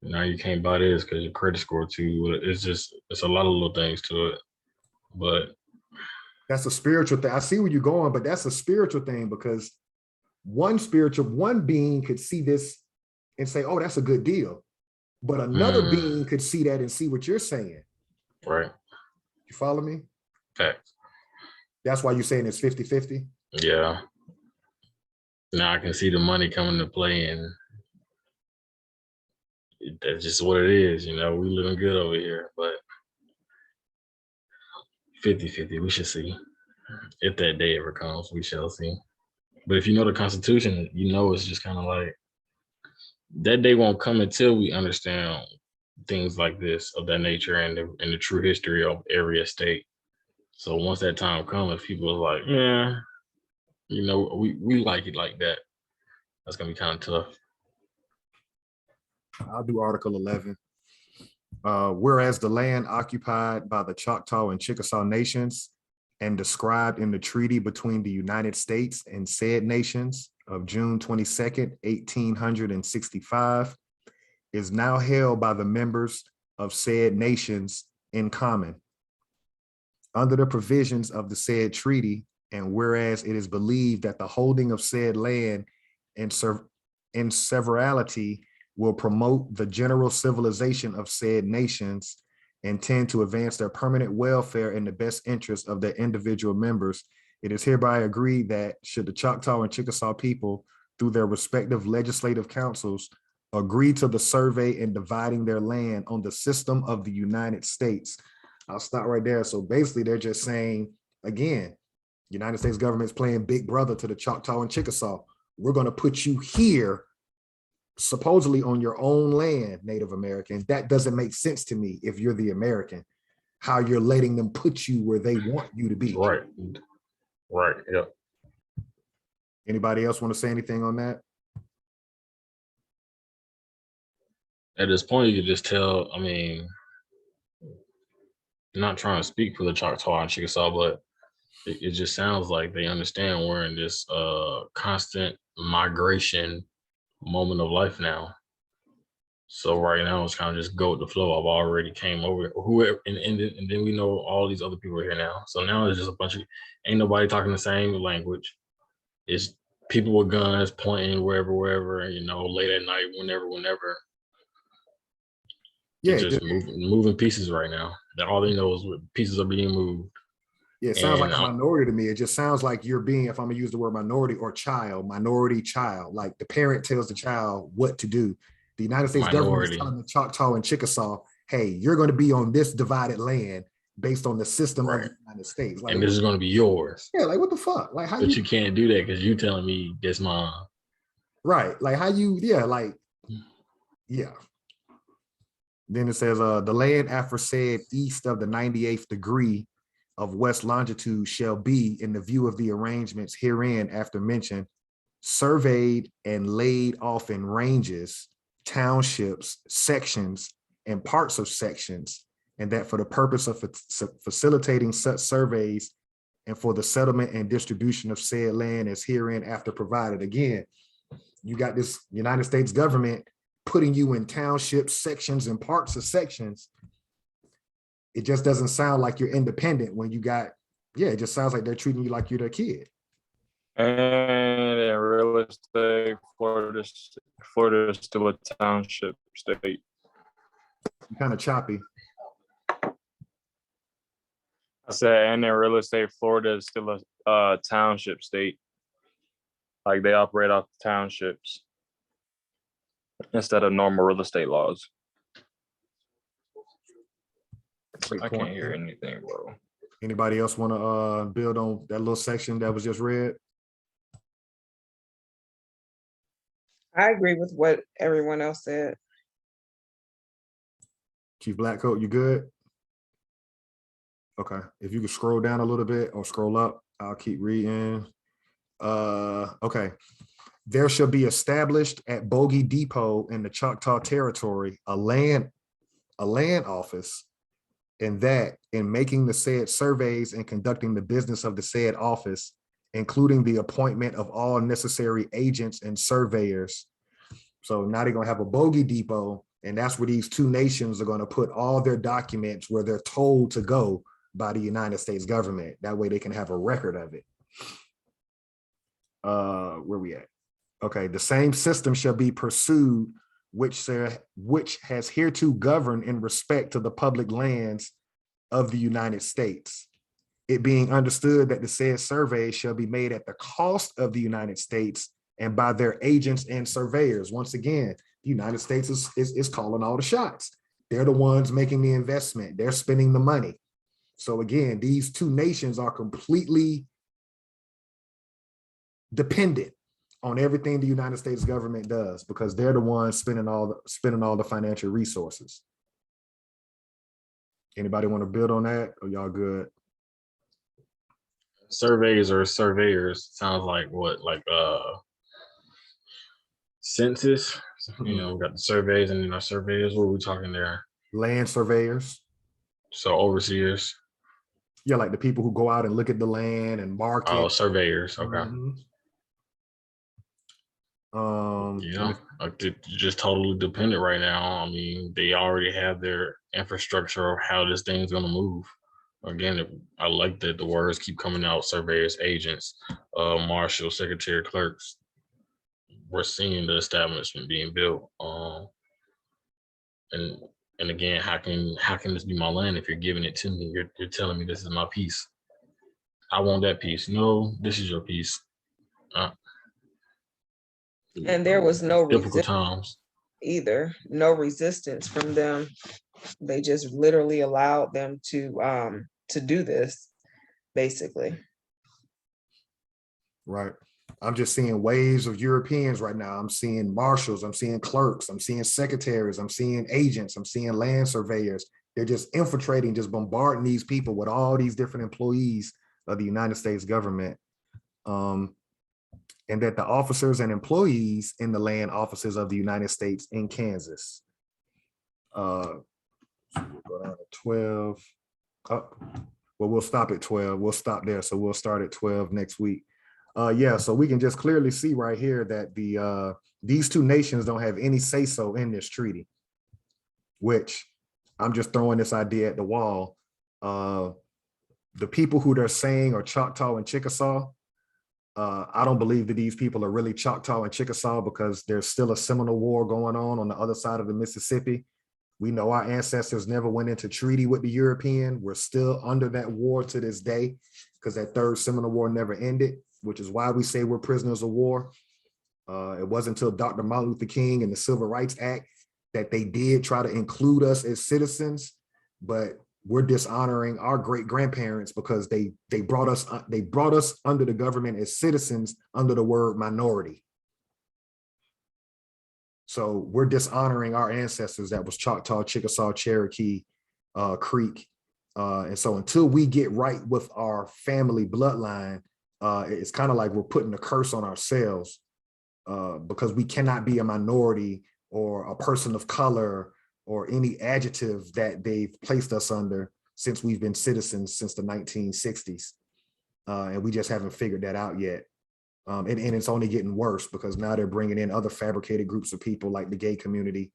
now you can't buy this because your credit score too. It's a lot of little things to it, but
that's a spiritual thing. I see where you're going, but that's a spiritual thing, because one being could see this and say, oh, that's a good deal. But another being could see that and see what you're saying.
Right.
You follow me?
Facts.
That's why you're saying it's 50-50?
Yeah. Now I can see the money coming to play, and that's just what it is. You know, we living good over here, but 50-50, we should see. If that day ever comes, we shall see. But if you know the Constitution, you know it's just kind of like, that day won't come until we understand things like this, of that nature, and the true history of every estate. So once that time comes, people are like, yeah, you know, we like it like that. That's gonna be kind of tough.
I'll do Article 11. Whereas the land occupied by the Choctaw and Chickasaw nations and described in the treaty between the United States and said nations of June 22nd, 1865, is now held by the members of said nations in common. Under the provisions of the said treaty, and whereas it is believed that the holding of said land in severalty will promote the general civilization of said nations and tend to advance their permanent welfare in the best interest of their individual members, it is hereby agreed that should the Choctaw and Chickasaw people, through their respective legislative councils, agree to the survey and dividing their land on the system of the United States. I'll stop right there. So basically they're just saying, again, United States government's playing big brother to the Choctaw and Chickasaw. We're going to put you here, supposedly on your own land, Native American. That doesn't make sense to me if you're the American, how you're letting them put you where they want you to be.
Right. Right. Yep.
Anybody else want to say anything on that?
At this point, you could just tell, I mean, not trying to speak for the Choctaw and Chickasaw, but it just sounds like they understand we're in this constant migration moment of life now. So right now it's kind of just go with the flow. I've already came over whoever, and then we know all these other people are here now. So now it's just a bunch of, ain't nobody talking the same language. It's people with guns pointing wherever, you know, late at night, whenever.
Yeah,
just moving pieces right now. That all they know is pieces are being moved.
Yeah, it sounds
And,
like a minority to me. It just sounds like you're being, if I'm gonna use the word minority or minority child, like the parent tells the child what to do. The United States government is telling the Choctaw and Chickasaw, hey, you're going to be on this divided land based on the system of the United States. Like,
and this is going to be yours.
Yeah, like what the fuck? Like how
but you can't do that because you telling me this mine.
Right. Like how you, yeah. Then it says, the land aforesaid east of the 98th degree of west longitude shall be, in the view of the arrangements herein after mentioned, surveyed and laid off in ranges, townships, sections, and parts of sections, and that for the purpose of facilitating such surveys and for the settlement and distribution of said land as herein after provided. Again, you got this United States government putting you in townships, sections, and parts of sections. It just doesn't sound like you're independent when you got, it just sounds like they're treating you like you're their kid.
And in real estate, Florida is still a township state.
Kind of choppy.
I said, and in real estate, Florida is still a township state. Like they operate off townships instead of normal real estate laws. I can't hear anything, bro.
Anybody else want to build on that little section that was just read?
I agree with what everyone else said.
Chief Blackcoat, you good? Okay, if you could scroll down a little bit or scroll up, I'll keep reading. Okay. There shall be established at Bogey Depot in the Choctaw Territory a land office, and that in making the said surveys and conducting the business of the said office, including the appointment of all necessary agents and surveyors. So now they're gonna have a Bogey Depot, and that's where these two nations are gonna put all their documents where they're told to go by the United States government. That way they can have a record of it. Where we at? Okay, the same system shall be pursued which has hereto governed in respect to the public lands of the United States. It being understood that the said survey shall be made at the cost of the United States and by their agents and surveyors. Once again, the United States is calling all the shots. They're the ones making the investment. They're spending the money. So again, these two nations are completely dependent on everything the United States government does because they're the ones spending all the financial resources. Anybody want to build on that, or y'all good?
Surveys or surveyors sounds like what, like census. You know, we got the surveys and then our surveyors. What are we talking there?
Land surveyors.
So overseers.
Yeah, like the people who go out and look at the land and mark it.
Oh, surveyors. Okay.
Mm-hmm.
You're just totally dependent right now. I mean, they already have their infrastructure of how this thing's gonna move. Again, I like that the words keep coming out: surveyors, agents, marshal, secretary, clerks. We're seeing the establishment being built. And again, how can this be my land if you're giving it to me? You're telling me this is my piece. I want that piece. No, this is your piece.
And there was no
difficult times
either. No resistance from them. They just literally allowed them to do this, basically.
Right. I'm just seeing waves of Europeans right now. I'm seeing marshals, I'm seeing clerks, I'm seeing secretaries, I'm seeing agents, I'm seeing land surveyors. They're just infiltrating, just bombarding these people with all these different employees of the United States government. And that the officers and employees in the land offices of the United States in Kansas. So we'll go down to 12. Oh, well, we'll stop at 12. We'll stop there. So we'll start at 12 next week. Yeah, so we can just clearly see right here that these two nations don't have any say-so in this treaty, which I'm just throwing this idea at the wall. The people who they're saying are Choctaw and Chickasaw, I don't believe that these people are really Choctaw and Chickasaw because there's still a Seminole War going on the other side of the Mississippi. We know our ancestors never went into treaty with the European. We're still under that war to this day because that third Seminole War never ended, which is why we say we're prisoners of war. It wasn't until Dr. Martin Luther King and the Civil Rights Act that they did try to include us as citizens, but we're dishonoring our great grandparents because they brought us under the government as citizens under the word minority. So we're dishonoring our ancestors that was Choctaw, Chickasaw, Cherokee, Creek. And so until we get right with our family bloodline, it's kind of like we're putting a curse on ourselves because we cannot be a minority or a person of color or any adjective that they've placed us under since we've been citizens since the 1960s. And we just haven't figured that out yet. And it's only getting worse because now they're bringing in other fabricated groups of people like the gay community.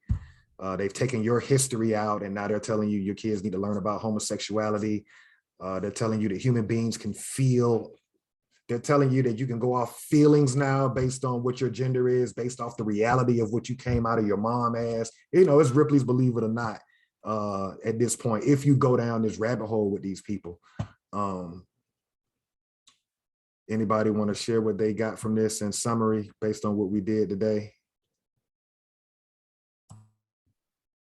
They've taken your history out and now they're telling you your kids need to learn about homosexuality. They're telling you that human beings can feel. They're telling you that you can go off feelings now based on what your gender is, based off the reality of what you came out of your mom as. You know, it's Ripley's Believe It or Not at this point, if you go down this rabbit hole with these people. Anybody want to share what they got from this in summary based on what we did today?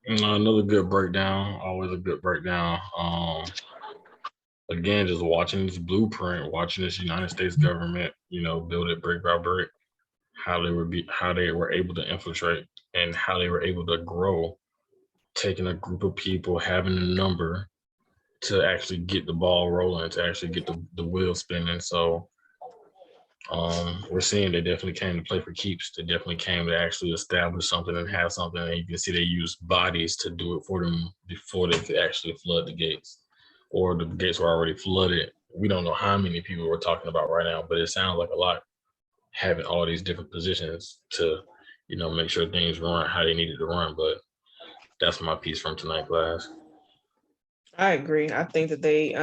Another good breakdown, always a good breakdown. Again, just watching this blueprint, watching this United States government, you know, build it brick by brick, how they were able to infiltrate and how they were able to grow, taking a group of people, having a number to actually get the ball rolling, to actually get the wheel spinning. So we're seeing they definitely came to play for keeps. They definitely came to actually establish something and have something. And you can see they use bodies to do it for them before they could actually flood the gates, or the gates were already flooded. We don't know how many people we're talking about right now, but it sounds like a lot, having all these different positions to, you know, make sure things run how they needed to run. But that's my piece from tonight, class.
I agree. I think that they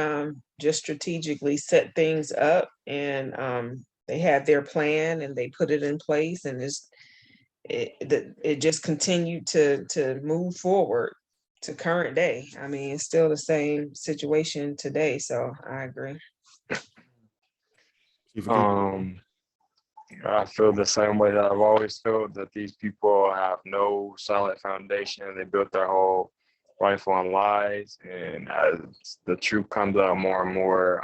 just strategically set things up and they had their plan and they put it in place, and it just continued to move forward to current day. I mean, it's still the same situation today. So I agree.
I feel the same way that I've always felt, that these people have no solid foundation. They built their whole life on lies, and as the truth comes out more and more,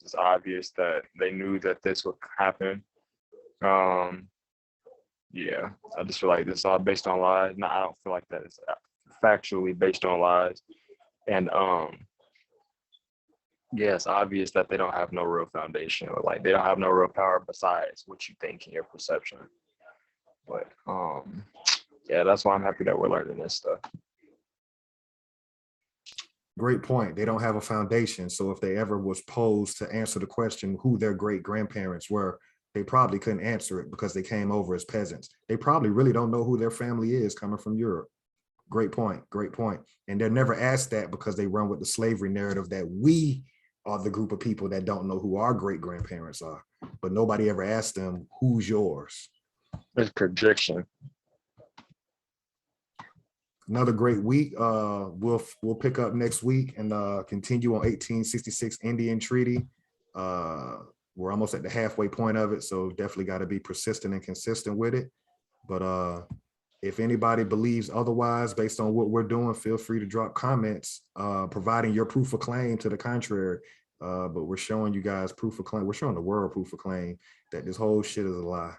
it's obvious that they knew that this would happen. Yeah, I just feel like this is all based on lies. No, I don't feel like that it's factually based on lies. And yeah, it's obvious that they don't have no real foundation, or like they don't have no real power besides what you think in your perception. But yeah, that's why I'm happy that we're learning this stuff.
Great point. They don't have a foundation. So if they ever was posed to answer the question who their great grandparents were, they probably couldn't answer it because they came over as peasants. They probably really don't know who their family is coming from Europe. Great point. Great point. And they're never asked that because they run with the slavery narrative that we are the group of people that don't know who our great grandparents are. But nobody ever asked them, who's yours?
It's projection.
Another great week. We'll pick up next week and continue on 1866 Indian Treaty. We're almost at the halfway point of it, so definitely got to be persistent and consistent with it. But if anybody believes otherwise, based on what we're doing, feel free to drop comments, providing your proof of claim to the contrary. but we're showing you guys proof of claim. We're showing the world proof of claim that this whole shit is a lie.